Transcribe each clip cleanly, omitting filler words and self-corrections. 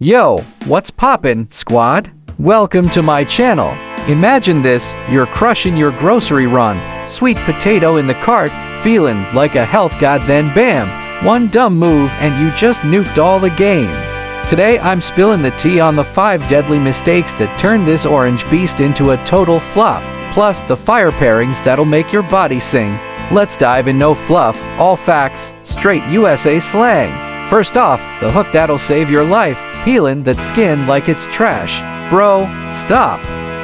Yo, what's poppin', squad? Welcome to my channel. Imagine this, you're crushing your grocery run, sweet potato in the cart, feeling like a health god, then bam, one dumb move and you just nuked all the gains. Today I'm spilling the tea on the 5 deadly mistakes that turn this orange beast into a total flop, plus the fire pairings that'll make your body sing. Let's dive in, no fluff, all facts, straight USA slang. First off, the hook that'll save your life, peeling that skin like it's trash. Bro, stop.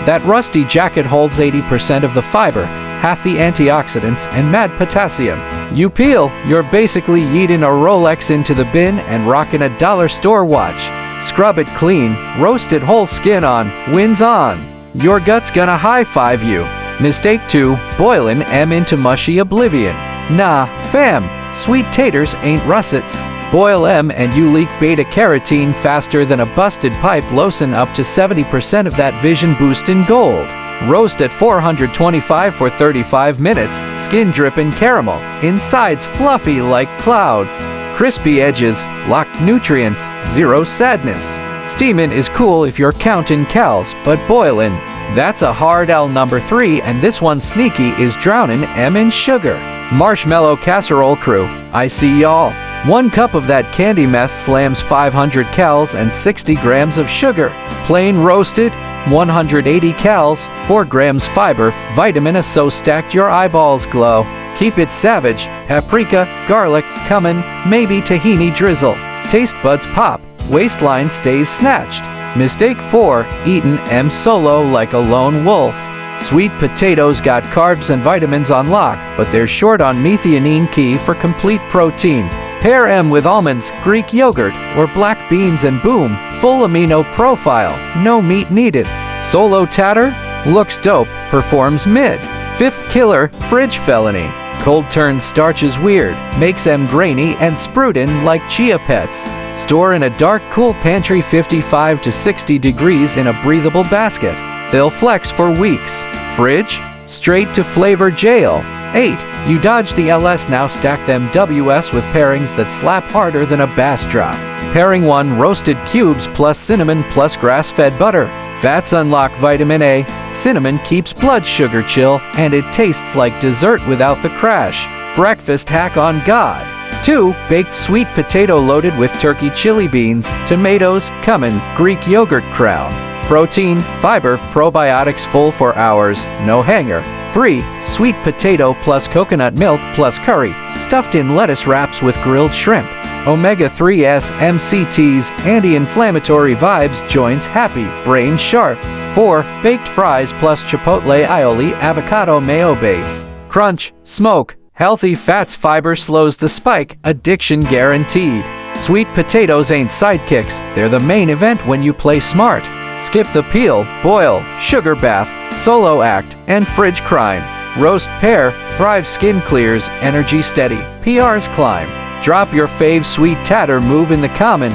That rusty jacket holds 80% of the fiber, half the antioxidants, and mad potassium. You peel, you're basically yeeting a Rolex into the bin and rocking a dollar store watch. Scrub it clean, roast it whole skin on, wins on. Your gut's gonna high-five you. Mistake 2, boiling M into mushy oblivion. Nah, fam, sweet taters ain't russets. Boil M and you leak beta-carotene faster than a busted pipe, loosen up to 70% of that vision boost in gold. Roast at 425 for 35 minutes, skin dripping caramel, insides fluffy like clouds. Crispy edges, locked nutrients, zero sadness. Steamin' is cool if you're counting cals, but boilin', that's a hard L. Number 3, and this one sneaky, is drowning M in sugar. Marshmallow casserole crew, I see y'all. 1 cup of that candy mess slams 500 cals and 60 grams of sugar. Plain roasted, 180 cals, 4 grams fiber, vitamin A so stacked your eyeballs glow. Keep it savage, paprika, garlic, cumin, maybe tahini drizzle. Taste buds pop, waistline stays snatched. Mistake 4, eatin' M solo like a lone wolf. Sweet potatoes got carbs and vitamins on lock, but they're short on methionine, key for complete protein. Pair M with almonds, Greek yogurt, or black beans and boom, full amino profile, no meat needed. Solo tatter? Looks dope, performs mid. 5th killer, fridge felony. Cold turns starches weird, makes M grainy and sproutin' like chia pets. Store in a dark, cool pantry 55 to 60 degrees in a breathable basket. They'll flex for weeks. Fridge? Straight to flavor jail. 8. You dodge the LS, now stack them WS with pairings that slap harder than a bass drop. Pairing 1, roasted cubes plus cinnamon plus grass-fed butter. Fats unlock vitamin A, cinnamon keeps blood sugar chill, and it tastes like dessert without the crash. Breakfast hack on God. 2. Baked sweet potato loaded with turkey chili beans, tomatoes, cumin, Greek yogurt crown. Protein, fiber, probiotics full for hours, no hanger. 3. Sweet potato plus coconut milk plus curry, stuffed in lettuce wraps with grilled shrimp. Omega-3s, MCTs, anti-inflammatory vibes, joints happy, brain sharp. 4. Baked fries plus chipotle aioli, avocado mayo base. Crunch, smoke, healthy fats, fiber slows the spike, addiction guaranteed. Sweet potatoes ain't sidekicks, they're the main event when you play smart. Skip the peel, boil, sugar bath, solo act, and fridge crime. Roast pair, thrive skin clears, energy steady, PRs climb. Drop your fave sweet tatter move in the common,